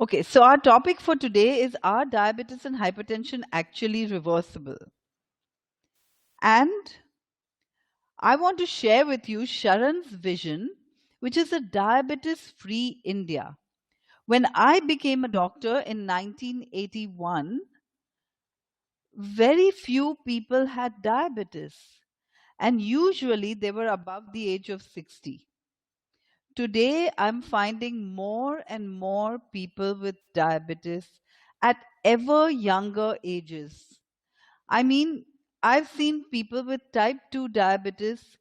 Okay, so our topic for today is, are diabetes and hypertension actually reversible? And I want to share with you SHARAN's vision, which is a diabetes-free India. When I became a doctor in 1981, very few people had diabetes, and usually they were above the age of 60. Today, I'm finding more and more people with diabetes at ever younger ages. I mean, I've seen people with type 2 diabetes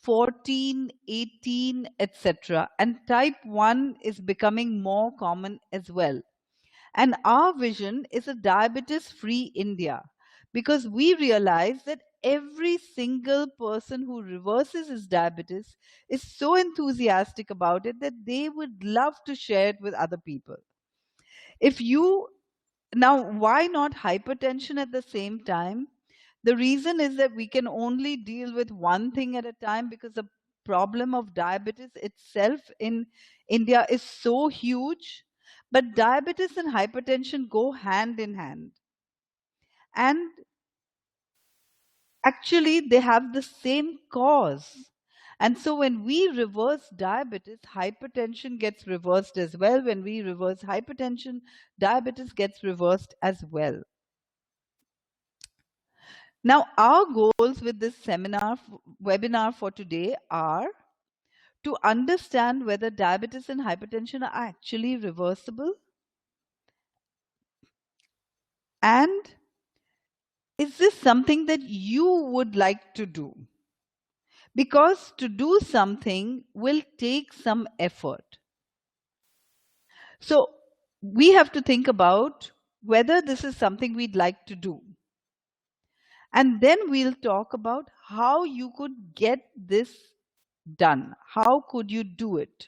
14, 18, etc. And type 1 is becoming more common as well. And our vision is a diabetes free India because we realize that every single person who reverses his diabetes is so enthusiastic about it that they would love to share it with other people. If you now, why not hypertension at the same time? The reason is that we can only deal with one thing at a time because the problem of diabetes itself in India is so huge. But diabetes and hypertension go hand in hand. And actually, they have the same cause. And so when we reverse diabetes, hypertension gets reversed as well. When we reverse hypertension, diabetes gets reversed as well. Now, our goals with this webinar for today are to understand whether diabetes and hypertension are actually reversible, and is this something that you would like to do? Because to do something will take some effort. So we have to think about whether this is something we'd like to do. And then we'll talk about how you could get this done. How could you do it?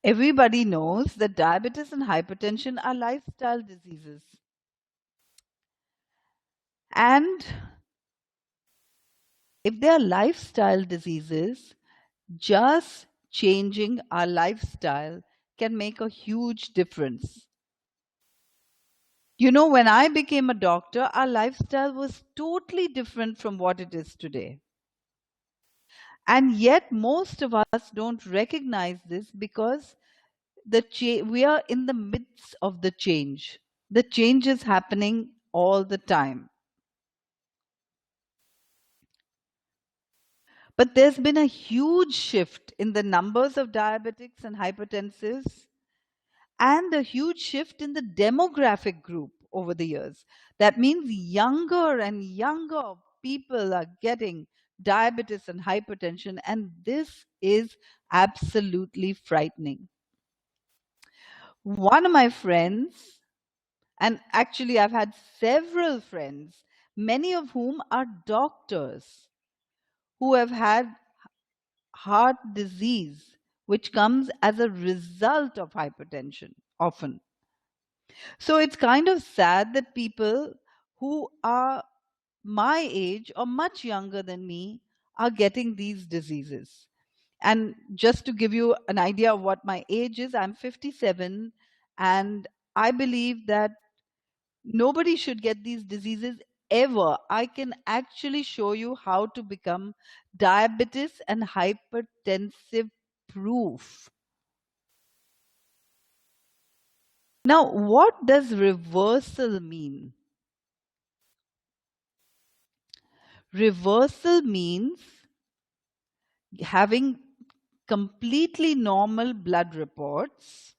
Everybody knows that diabetes and hypertension are lifestyle diseases. And if they are lifestyle diseases, just changing our lifestyle can make a huge difference. You know, when I became a doctor, our lifestyle was totally different from what it is today. And yet, most of us don't recognize this because we are in the midst of the change. The change is happening all the time. But there's been a huge shift in the numbers of diabetics and hypertensives, and a huge shift in the demographic group over the years. That means younger and younger people are getting diabetes and hypertension, and this is absolutely frightening. One of my friends, and actually I've had several friends, many of whom are doctors, who have had heart disease, which comes as a result of hypertension often. So it's kind of sad that people who are my age or much younger than me are getting these diseases. And just to give you an idea of what my age is, I'm 57, and I believe that nobody should get these diseases ever. I can actually show you how to become diabetes and hypertensive proof. Now, what does reversal mean? Reversal means having completely normal blood reports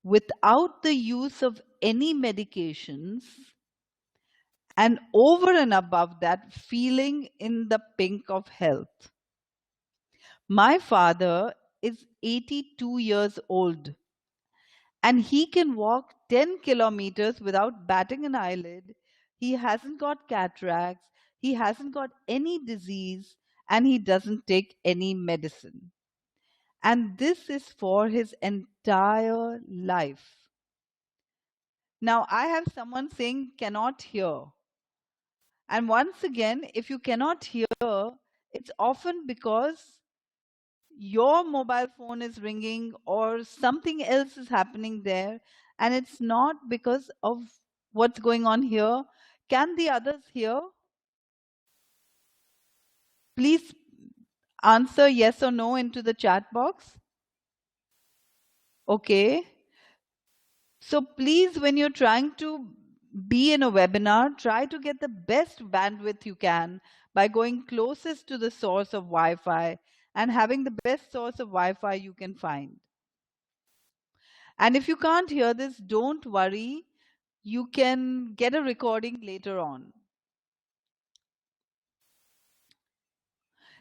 without the use of any medications, and over and above that, feeling in the pink of health. My father is 82 years old, and he can walk 10 kilometers without batting an eyelid. He hasn't got cataracts, he hasn't got any disease, and he doesn't take any medicine. And this is for his entire life. Now, I have someone saying cannot hear. And once again, if you cannot hear, it's often because your mobile phone is ringing or something else is happening there, and it's not because of what's going on here. Can the others hear? Please answer yes or no into the chat box. Okay. So please, when you're trying to be in a webinar, try to get the best bandwidth you can by going closest to the source of Wi-Fi and having the best source of Wi-Fi you can find. And if you can't hear this, don't worry. You can get a recording later on.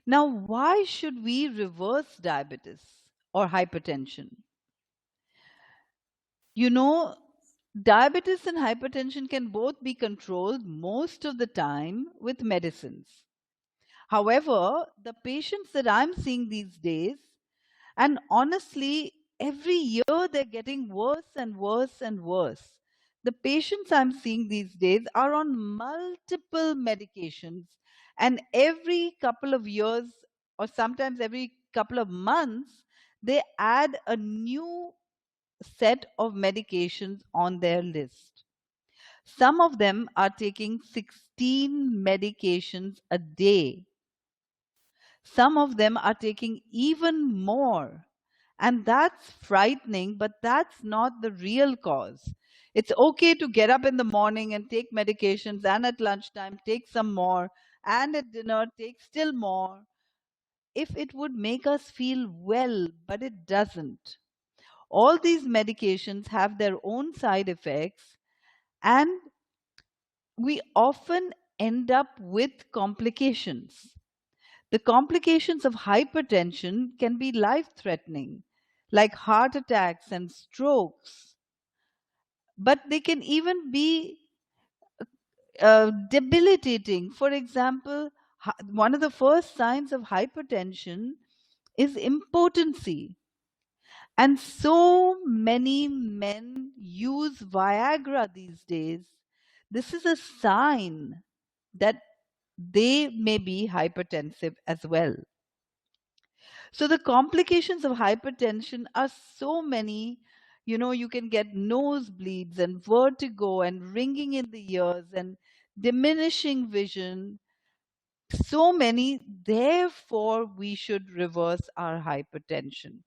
Now, why should we reverse diabetes or hypertension? You know, diabetes and hypertension can both be controlled most of the time with medicines. However, the patients that I'm seeing these days, and honestly, every year they're getting worse and worse and worse. The patients I'm seeing these days are on multiple medications, and every couple of years, or sometimes every couple of months, they add a new set of medications on their list. Some of them are taking 16 medications a day. Some of them are taking even more. And that's frightening, but that's not the real cause. It's okay to get up in the morning and take medications, and at lunchtime take some more, and at dinner take still more, if it would make us feel well, but it doesn't. All these medications have their own side effects, and we often end up with complications. The complications of hypertension can be life threatening, like heart attacks and strokes, but they can even be debilitating. For example, one of the first signs of hypertension is impotency. And so many men use Viagra these days. This is a sign that they may be hypertensive as well. So the complications of hypertension are so many. You know, you can get nosebleeds and vertigo and ringing in the ears and diminishing vision. So many. Therefore, we should reverse our hypertension.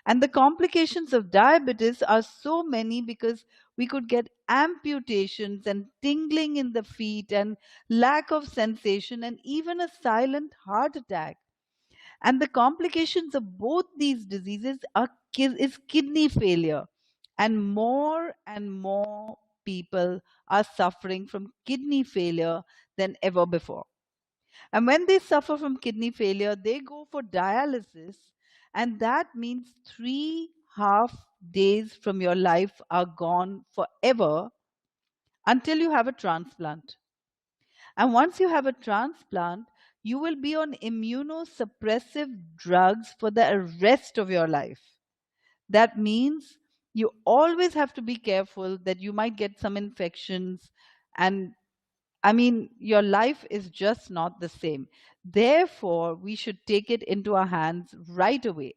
And the complications of diabetes are so many because we could get amputations and tingling in the feet and lack of sensation and even a silent heart attack. And the complications of both these diseases is kidney failure. And more people are suffering from kidney failure than ever before. And when they suffer from kidney failure, they go for dialysis, and that means 3.5 days from your life are gone forever until you have a transplant. And once you have a transplant, you will be on immunosuppressive drugs for the rest of your life. That means you always have to be careful that you might get some infections, and I mean, your life is just not the same. Therefore, we should take it into our hands right away.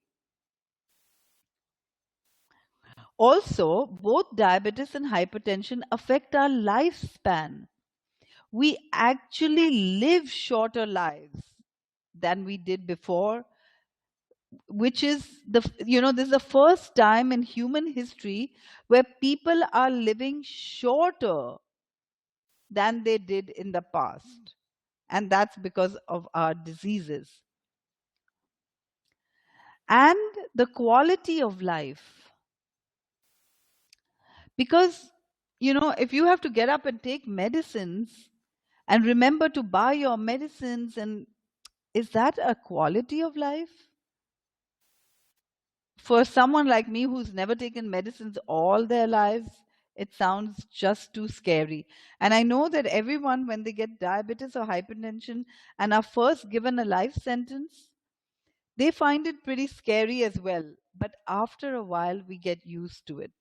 Also, both diabetes and hypertension affect our lifespan. We actually live shorter lives than we did before, which is this is the first time in human history where people are living shorter than they did in the past. And that's because of our diseases. And the quality of life. Because, if you have to get up and take medicines and remember to buy your medicines, and is that a quality of life? For someone like me who's never taken medicines all their lives, it sounds just too scary. And I know that everyone, when they get diabetes or hypertension and are first given a life sentence, they find it pretty scary as well. But after a while, we get used to it.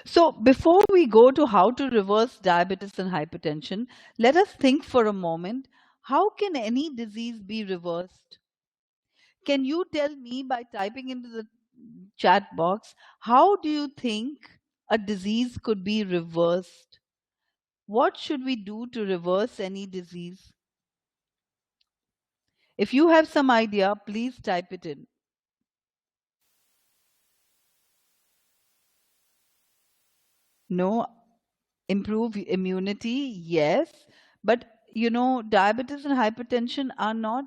So, before we go to how to reverse diabetes and hypertension, let us think for a moment, How can any disease be reversed? Can you tell me by typing into the chat box, how do you think a disease could be reversed? What should we do to reverse any disease? If you have some idea, please type it in. No, improve immunity, yes, but diabetes and hypertension are not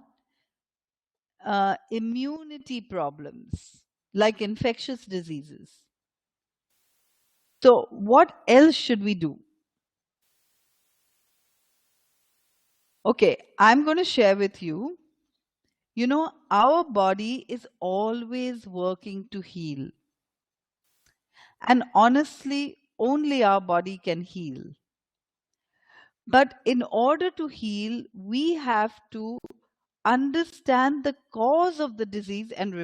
immunity problems like infectious diseases. So, what else should we do? Okay, I'm going to share with you. Our body is always working to heal. And honestly, only our body can heal. But in order to heal, we have to understand the cause of the disease and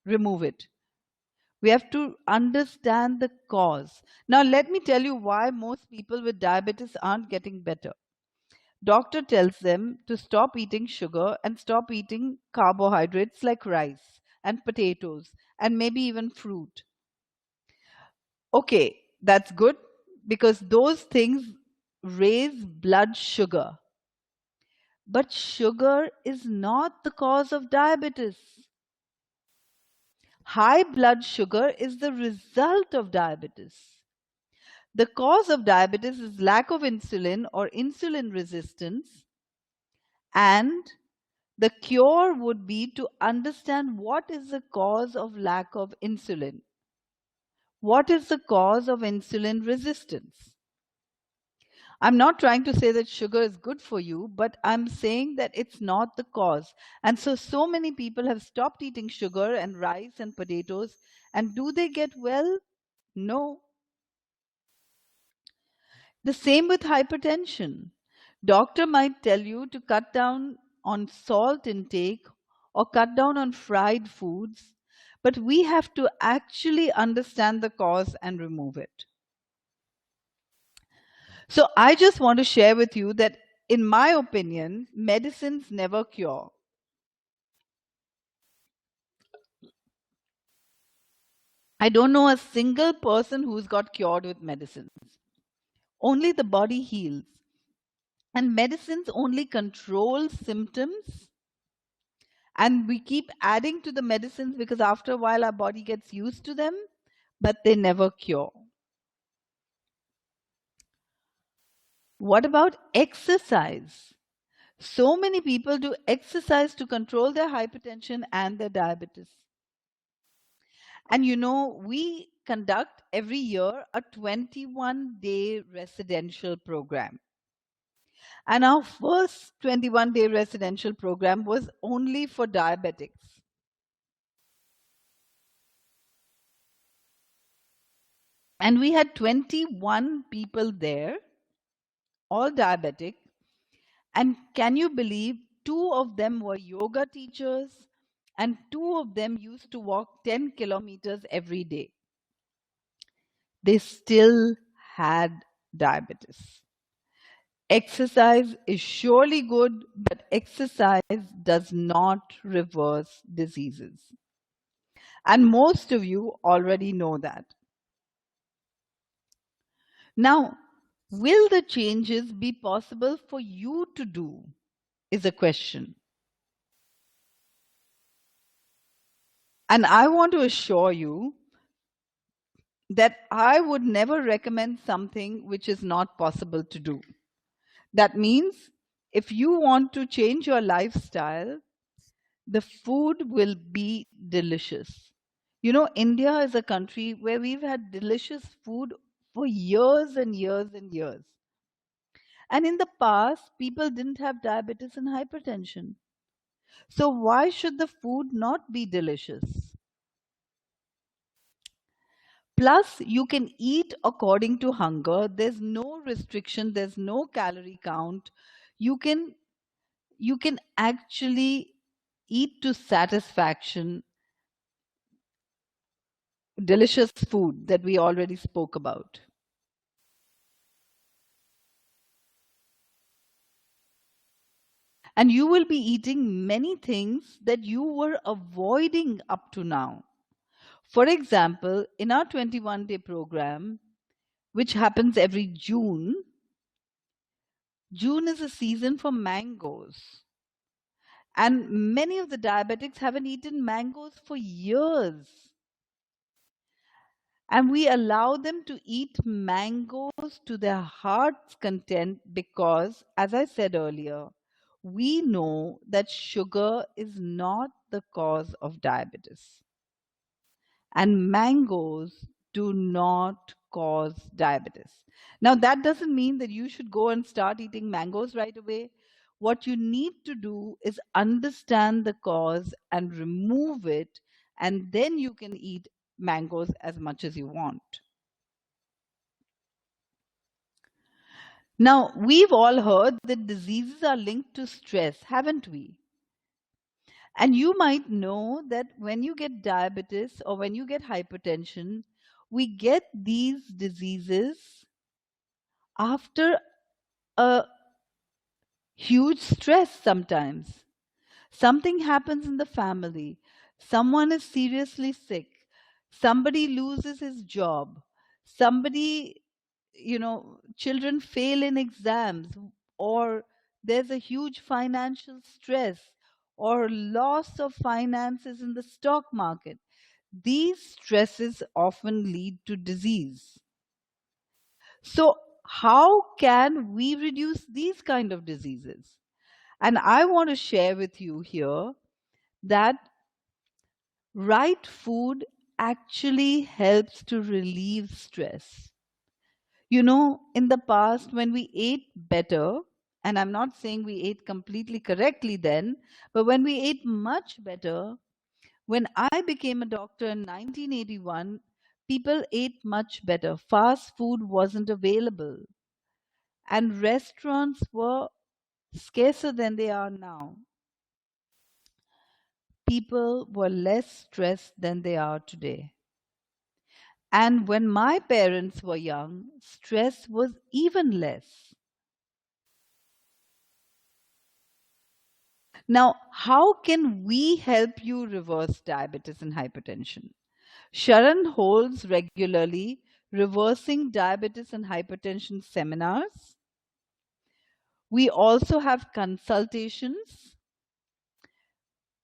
remove it. We have to understand the cause. Now, let me tell you why most people with diabetes aren't getting better. Doctor tells them to stop eating sugar and stop eating carbohydrates like rice and potatoes and maybe even fruit. Okay, that's good because those things raise blood sugar. But sugar is not the cause of diabetes. High blood sugar is the result of diabetes. The cause of diabetes is lack of insulin or insulin resistance, and the cure would be to understand what is the cause of lack of insulin. What is the cause of insulin resistance? I'm not trying to say that sugar is good for you, but I'm saying that it's not the cause. And so many people have stopped eating sugar and rice and potatoes. And do they get well? No. The same with hypertension. Doctor might tell you to cut down on salt intake or cut down on fried foods, but we have to actually understand the cause and remove it. So I just want to share with you that, in my opinion, medicines never cure. I don't know a single person who's got cured with medicines. Only the body heals. And medicines only control symptoms. And we keep adding to the medicines because after a while our body gets used to them, but they never cure. What about exercise? So many people do exercise to control their hypertension and their diabetes. And we conduct every year a 21-day residential program. And our first 21-day residential program was only for diabetics. And we had 21 people there, all diabetic. And can you believe 2 of them were yoga teachers and 2 of them used to walk 10 kilometers every day. They still had diabetes. Exercise is surely good, but exercise does not reverse diseases. And most of you already know that. Now, will the changes be possible for you to do? Is a question. And I want to assure you that I would never recommend something which is not possible to do. That means if you want to change your lifestyle, the food will be delicious. India is a country where we've had delicious food for years and years and years. And in the past, people didn't have diabetes and hypertension. So why should the food not be delicious? Plus, you can eat according to hunger. There's no restriction. There's no calorie count. You can actually eat to satisfaction delicious food that we already spoke about. And you will be eating many things that you were avoiding up to now. For example, in our 21-day program, which happens every June, June is a season for mangoes. And many of the diabetics haven't eaten mangoes for years. And we allow them to eat mangoes to their heart's content because, as I said earlier, we know that sugar is not the cause of diabetes. And mangoes do not cause diabetes. Now, that doesn't mean that you should go and start eating mangoes right away. What you need to do is understand the cause and remove it, and then you can eat mangoes as much as you want. Now, we've all heard that diseases are linked to stress, haven't we? And you might know that when you get diabetes or when you get hypertension, we get these diseases after a huge stress sometimes. Something happens in the family. Someone is seriously sick. Somebody loses his job. Somebody, children fail in exams, or there's a huge financial stress, or loss of finances in the stock market. These stresses often lead to disease. So, how can we reduce these kind of diseases? And I want to share with you here that right food actually helps to relieve stress. In the past, when we ate better, and I'm not saying we ate completely correctly then, but when we ate much better, when I became a doctor in 1981, people ate much better. Fast food wasn't available, and restaurants were scarcer than they are now. People were less stressed than they are today. And when my parents were young, stress was even less. Now, how can we help you reverse diabetes and hypertension? SHARAN holds regularly reversing diabetes and hypertension seminars. We also have consultations.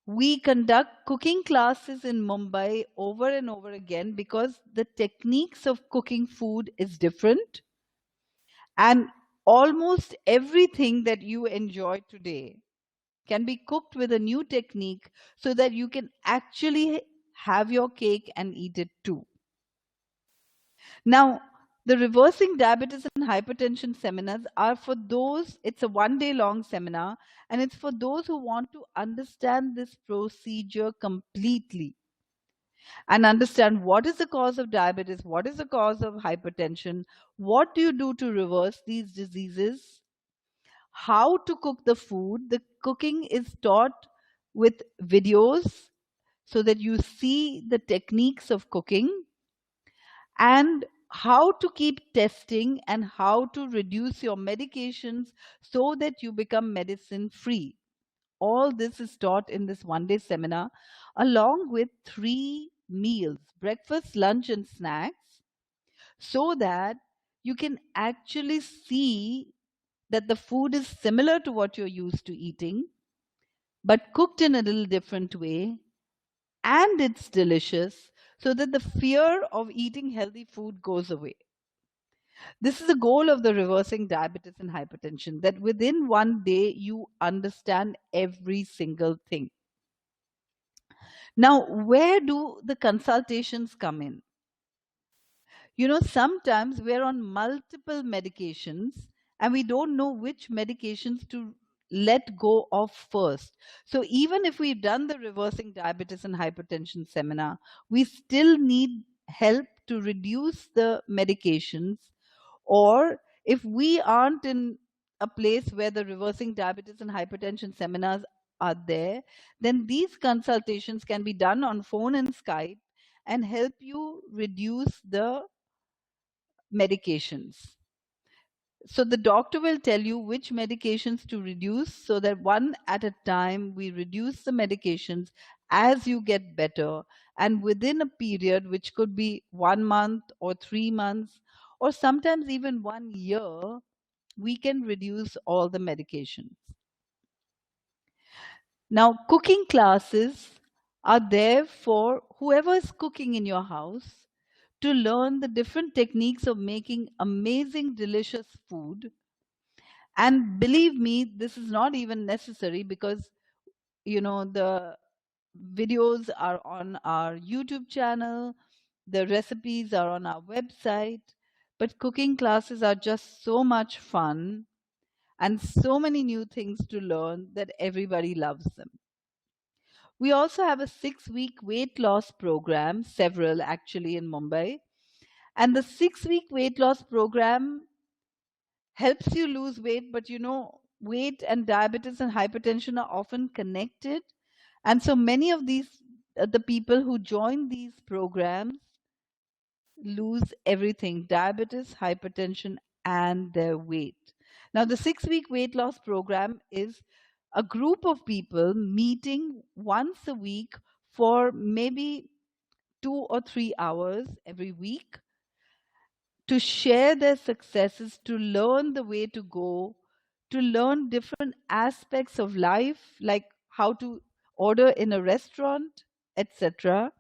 We conduct cooking classes in Mumbai over and over again because the techniques of cooking food is different. And almost everything that you enjoy today can be cooked with a new technique so that you can actually have your cake and eat it too. Now, the reversing diabetes and hypertension seminars are for those, it's a 1 day long seminar, and it's for those who want to understand this procedure completely and understand what is the cause of diabetes, what is the cause of hypertension, what do you do to reverse these diseases, how to cook the food. The cooking is taught with videos so that you see the techniques of cooking, and how to keep testing and how to reduce your medications so that you become medicine free. All this is taught in this 1 day seminar, along with 3 meals, breakfast, lunch, and snacks, so that you can actually see that the food is similar to what you're used to eating, but cooked in a little different way, and it's delicious, so that the fear of eating healthy food goes away. This is the goal of the reversing diabetes and hypertension, that within 1 day you understand every single thing. Now, where do the consultations come in? Sometimes we're on multiple medications and we don't know which medications to let go of first. So, even if we've done the reversing diabetes and hypertension seminar, we still need help to reduce the medications. Or if we aren't in a place where the reversing diabetes and hypertension seminars are there, then these consultations can be done on phone and Skype and help you reduce the medications. So the doctor will tell you which medications to reduce, so that one at a time we reduce the medications as you get better, and within a period which could be 1 month or 3 months or sometimes even 1 year, we can reduce all the medications. Now, cooking classes are there for whoever is cooking in your house to learn the different techniques of making amazing, delicious food. And believe me, this is not even necessary because, the videos are on our YouTube channel, the recipes are on our website. But cooking classes are just so much fun and so many new things to learn that everybody loves them. We also have a 6-week weight loss program, several actually in Mumbai. And the 6-week weight loss program helps you lose weight, but weight and diabetes and hypertension are often connected. And so many of the people who join these programs lose everything: diabetes, hypertension, and their weight. Now, the 6-week weight loss program is a group of people meeting once a week for maybe 2 or 3 hours every week to share their successes, to learn the way to go, to learn different aspects of life, like how to order in a restaurant, etc.,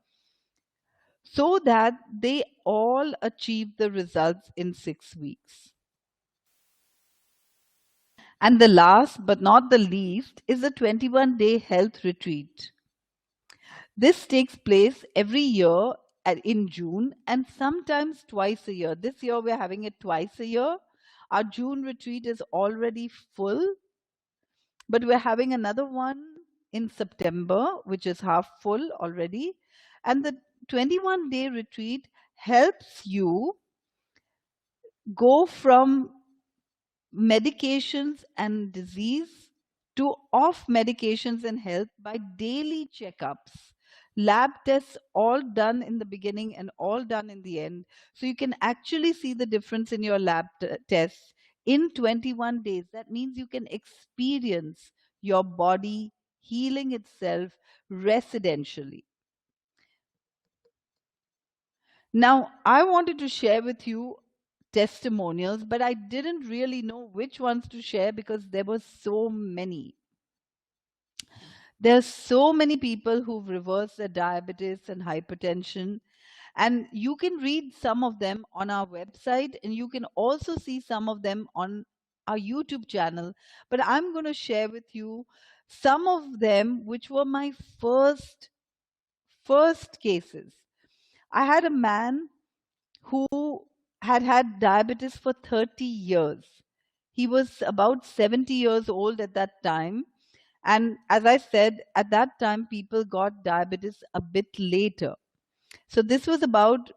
so that they all achieve the results in 6 weeks. And the last but not the least is a 21-day health retreat. This takes place every year in June and sometimes twice a year. This year we're having it twice a year. Our June retreat is already full, but we're having another one in September, which is half full already. And the 21-day retreat helps you go from medications and disease to off medications and health by daily checkups, lab tests all done in the beginning and all done in the end. So you can actually see the difference in your lab tests in 21 days. That means you can experience your body healing itself residentially. Now, I wanted to share with you testimonials, but I didn't really know which ones to share because there were so many. There's so many people who've reversed their diabetes and hypertension, and you can read some of them on our website, and you can also see some of them on our YouTube channel. But I'm going to share with you some of them which were my first cases. I had a man who had had diabetes for 30 years. He was about 70 years old at that time. And as I said, at that time, people got diabetes a bit later. So this was about,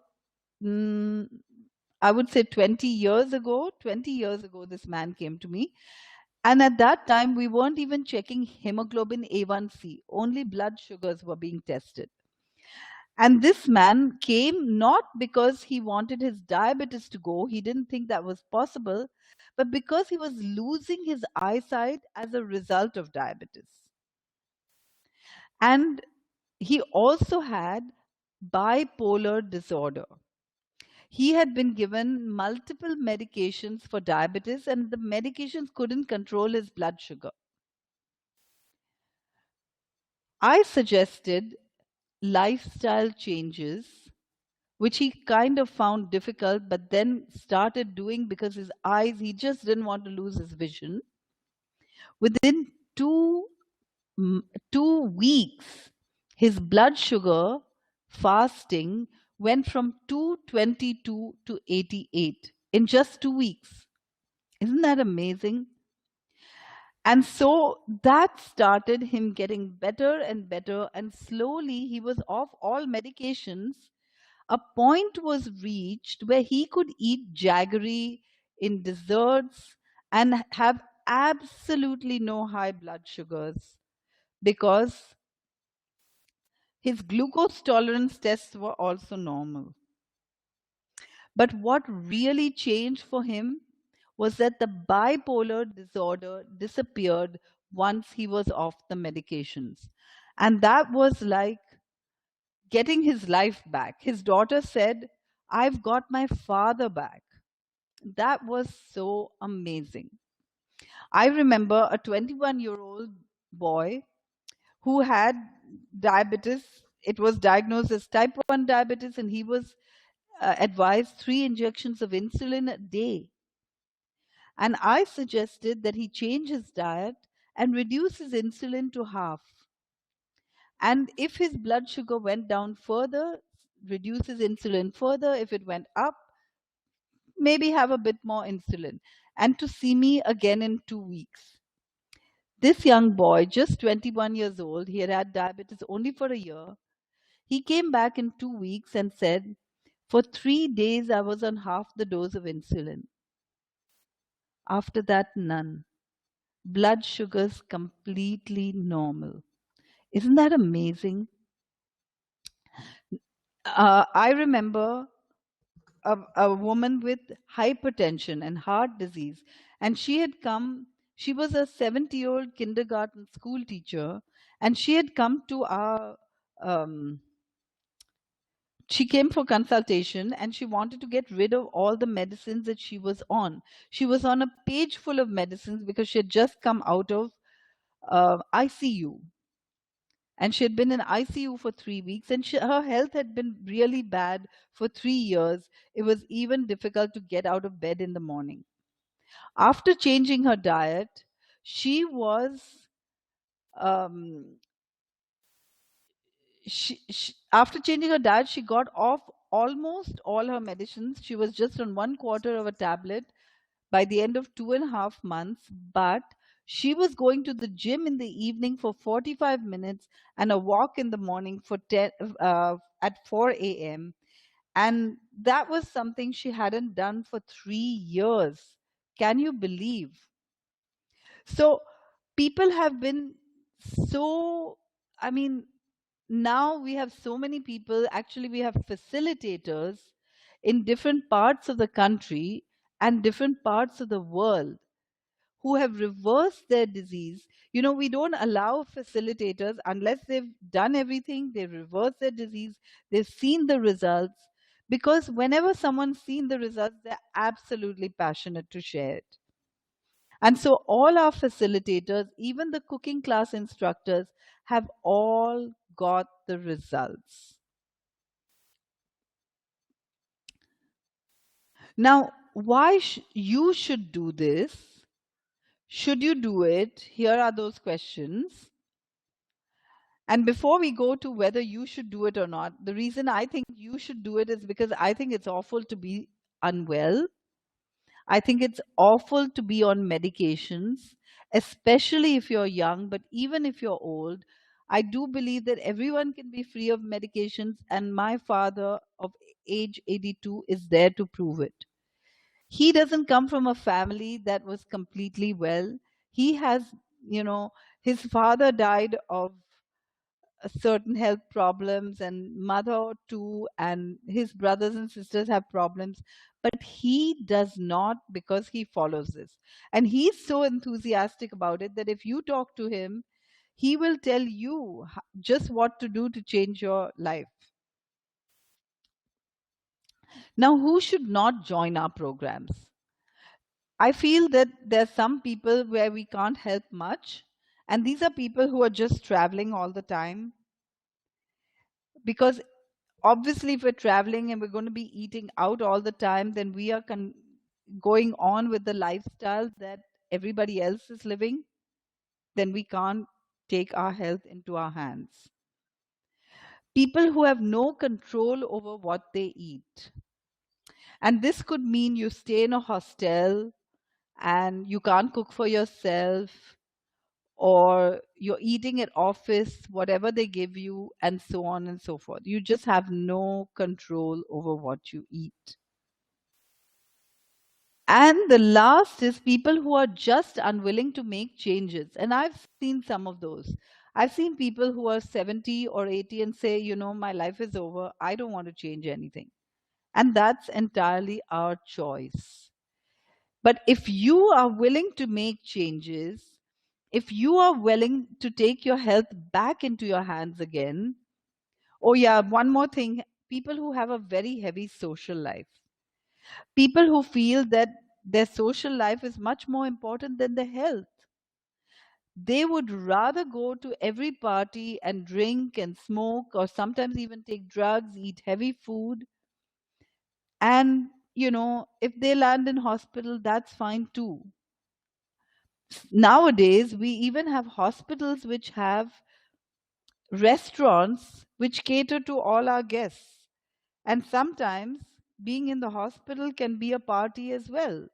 I would say 20 years ago. 20 years ago, this man came to me. And at that time, we weren't even checking hemoglobin A1C. Only blood sugars were being tested. And this man came not because he wanted his diabetes to go, he didn't think that was possible, but because he was losing his eyesight as a result of diabetes. And he also had bipolar disorder. He had been given multiple medications for diabetes, and the medications couldn't control his blood sugar. I suggested lifestyle changes, which he kind of found difficult, but then started doing because his eyes, he just didn't want to lose his vision. Within 2 weeks, his blood sugar fasting went from 222 to 88 in just 2 weeks. Isn't that amazing? And so that started him getting better and better, and slowly he was off all medications. A point was reached where he could eat jaggery in desserts and have absolutely no high blood sugars because his glucose tolerance tests were also normal. But what really changed for him was that the bipolar disorder disappeared once he was off the medications. And that was like getting his life back. His daughter said, I've got my father back. That was so amazing. I remember a 21-year-old boy who had diabetes. It was diagnosed as type 1 diabetes, and he was advised 3 injections of insulin a day. And I suggested that he change his diet and reduce his insulin to half. And if his blood sugar went down further, reduce his insulin further. If it went up, maybe have a bit more insulin. And to see me again in 2 weeks. This young boy, just 21 years old, he had had diabetes only for a year. He came back in 2 weeks and said, for 3 days, I was on half the dose of insulin. After that, none. Blood sugars completely normal. Isn't that amazing? I remember a woman with hypertension and heart disease, and she was a 70-year-old kindergarten school teacher, and she had come to our um, she came for consultation, and she wanted to get rid of all the medicines that she was on. She was on a page full of medicines because she had just come out of ICU. And she had been in ICU for 3 weeks, and her health had been really bad for 3 years. It was even difficult to get out of bed in the morning. After changing her diet, she was um, after changing her diet, she got off almost all her medicines. She was just on 1/4 of a tablet by the end of 2.5 months, but she was going to the gym in the evening for 45 minutes and a walk in the morning for at 4 a.m. And that was something she hadn't done for 3 years. Can you believe? So people have been so, I mean, now we have so many people. Actually, we have facilitators in different parts of the country and different parts of the world who have reversed their disease. We don't allow facilitators unless they've done everything, they've reversed their disease, they've seen the results, because whenever someone's seen the results, they're absolutely passionate to share it. And so all our facilitators, even the cooking class instructors, have all got the results. Now, why you should do this? Should you do it? Here are those questions. And before we go to whether you should do it or not, the reason I think you should do it is because I think it's awful to be unwell. I think it's awful to be on medications, especially if you're young, but even if you're old. I do believe that everyone can be free of medications, and my father of age 82 is there to prove it. He doesn't come from a family that was completely well. He has, you know, his father died of certain health problems, and mother too, and his brothers and sisters have problems, but he does not, because he follows this. And he's so enthusiastic about it that if you talk to him, he will tell you just what to do to change your life. Now, who should not join our programs? I feel that there's some people where we can't help much, and these are people who are just traveling all the time, because obviously if we're traveling and we're going to be eating out all the time, then we are going on with the lifestyle that everybody else is living. Then we can't take our health into our hands. People who have no control over what they eat, and this could mean you stay in a hostel and you can't cook for yourself, or you're eating at office whatever they give you, and so on and so forth. You just have no control over what you eat. And the last is people who are just unwilling to make changes, and I've seen some of those. I've seen people who are 70 or 80 and say, my life is over, I don't want to change anything. And that's entirely our choice. But if you are willing to make changes, if you are willing to take your health back into your hands again, oh, yeah, one more thing, people who have a very heavy social life, people who feel that their social life is much more important than their health. They would rather go to every party and drink and smoke, or sometimes even take drugs, eat heavy food. And, if they land in hospital, that's fine too. Nowadays, we even have hospitals which have restaurants which cater to all our guests. And sometimes being in the hospital can be a party as well.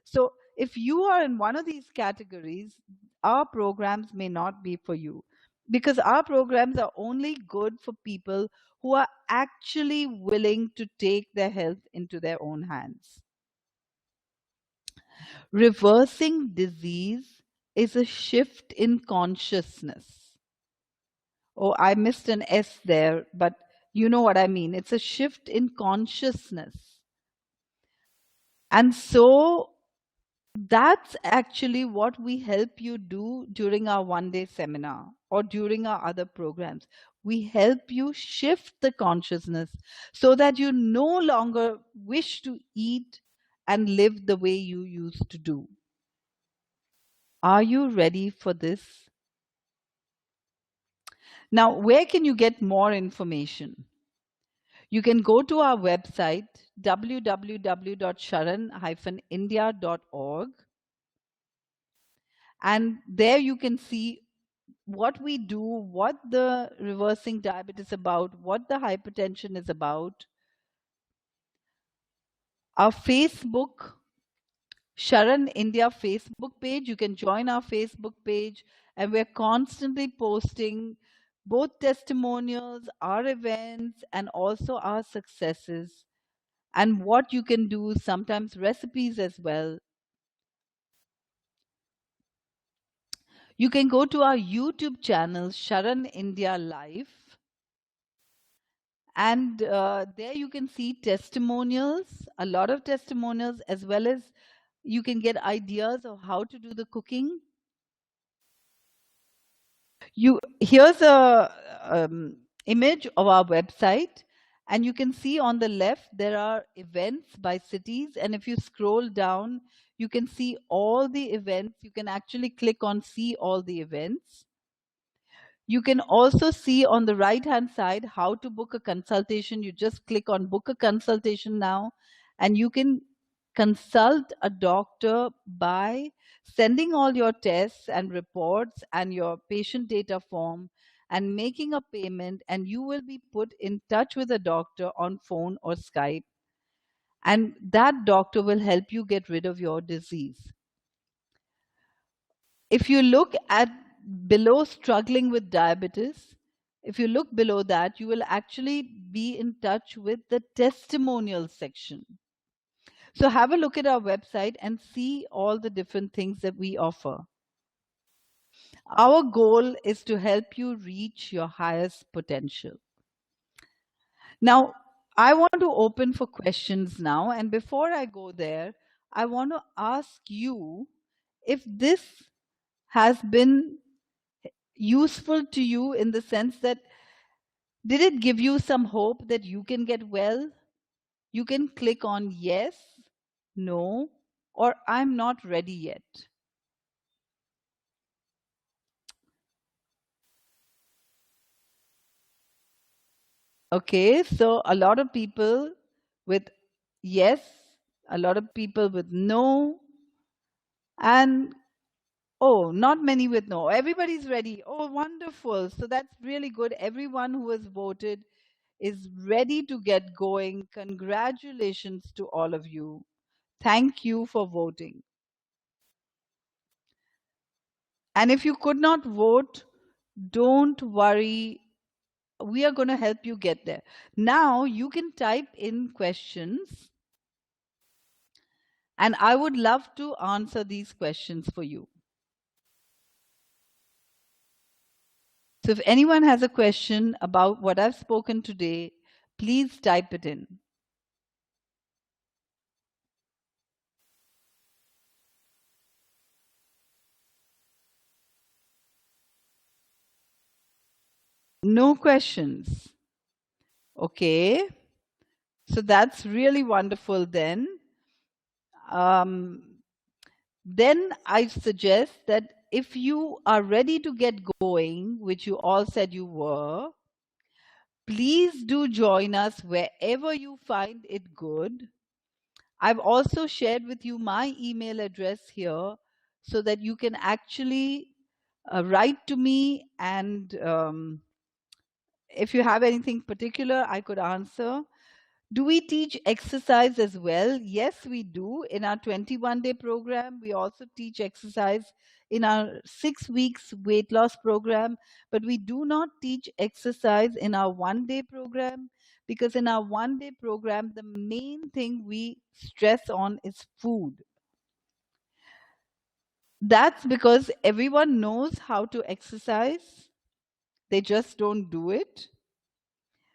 So if you are in one of these categories, our programs may not be for you, because our programs are only good for people who are actually willing to take their health into their own hands. Reversing disease is a shift in consciousness. Oh, I missed an S there, but you know what I mean. It's a shift in consciousness. And so that's actually what we help you do during our one-day seminar or during our other programs. We help you shift the consciousness so that you no longer wish to eat and live the way you used to do. Are you ready for this? Now, where can you get more information? You can go to our website, www.sharan-india.org, and there you can see what we do, what the reversing diabetes is about, what the hypertension is about. Our Facebook, SHARAN India Facebook page, you can join our Facebook page, and we're constantly posting both testimonials, our events, and also our successes, and what you can do, sometimes recipes as well. You can go to our YouTube channel, SHARAN India Live, and there you can see testimonials, a lot of testimonials, as well as you can get ideas of how to do the cooking. Here's a image of our website, and you can see on the left there are events by cities, and if you scroll down, you can see all the events. You can actually click on see all the events. You can also see on the right hand side how to book a consultation. You just click on book a consultation now, and you can consult a doctor by sending all your tests and reports and your patient data form and making a payment, and you will be put in touch with a doctor on phone or Skype, and that doctor will help you get rid of your disease. If you look at below struggling with diabetes, if you look below that, you will actually be in touch with the testimonial section. So have a look at our website and see all the different things that we offer. Our goal is to help you reach your highest potential. Now, I want to open for questions now. And before I go there, I want to ask you if this has been useful to you, in the sense that, did it give you some hope that you can get well? You can click on yes, no, or I'm not ready yet. Okay, so a lot of people with yes, a lot of people with no, and oh, not many with no. Everybody's ready. Oh, wonderful. So that's really good. Everyone who has voted is ready to get going. Congratulations to all of you. Thank you for voting. And if you could not vote, don't worry. We are going to help you get there. Now you can type in questions, and I would love to answer these questions for you. So if anyone has a question about what I've spoken today, please type it in. No questions. Okay. So that's really wonderful then. Um, then I suggest that if you are ready to get going, which you all said you were, please do join us wherever you find it good. I've also shared with you my email address here so that you can actually write to me, and if you have anything particular, I could answer. Do we teach exercise as well? Yes, we do. In our 21-day program, we also teach exercise in our 6 weeks weight loss program, but we do not teach exercise in our 1-day program, because in our 1-day program, the main thing we stress on is food. That's because everyone knows how to exercise, they just don't do it.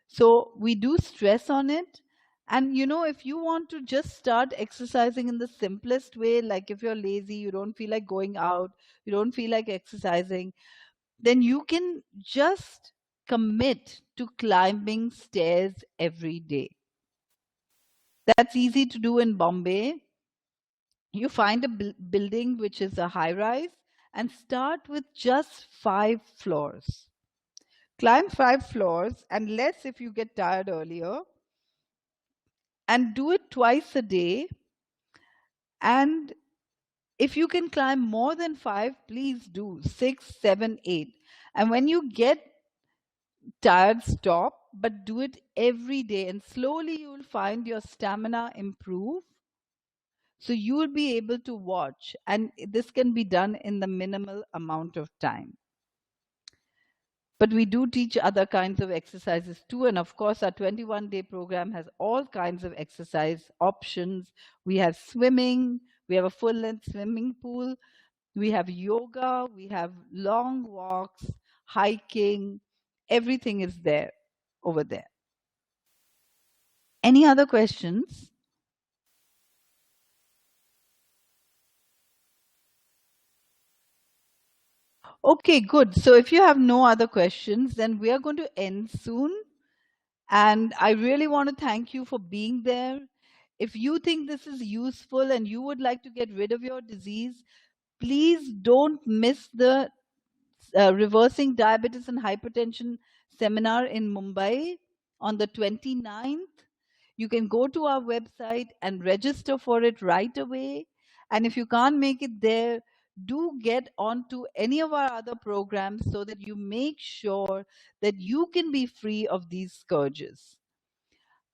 So we do stress on it. And if you want to just start exercising in the simplest way, like if you're lazy, you don't feel like going out, you don't feel like exercising, then you can just commit to climbing stairs every day. That's easy to do in Bombay. You find a building which is a high rise and start with just 5 floors. Climb 5 floors and less if you get tired earlier, and do it twice a day. And if you can climb more than 5, please do 6, 7, 8. And when you get tired, stop, but do it every day. And slowly you will find your stamina improve. So you will be able to watch. And this can be done in the minimal amount of time. But we do teach other kinds of exercises too. And of course, our 21-day program has all kinds of exercise options. We have swimming, we have a full length swimming pool, we have yoga, we have long walks, hiking, everything is there over there. Any other questions? Okay, good. So if you have no other questions, then we are going to end soon. And I really want to thank you for being there. If you think this is useful and you would like to get rid of your disease, please don't miss the Reversing Diabetes and Hypertension seminar in Mumbai on the 29th. You can go to our website and register for it right away. And if you can't make it there, do get onto any of our other programs so that you make sure that you can be free of these scourges.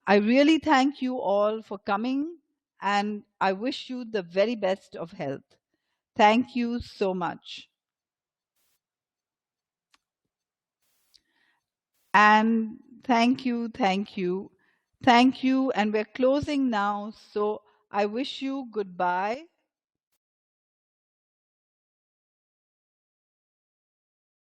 I really thank you all for coming, and I wish you the very best of health. Thank you so much. And thank you, thank you, thank you. And we're closing now. So I wish you goodbye.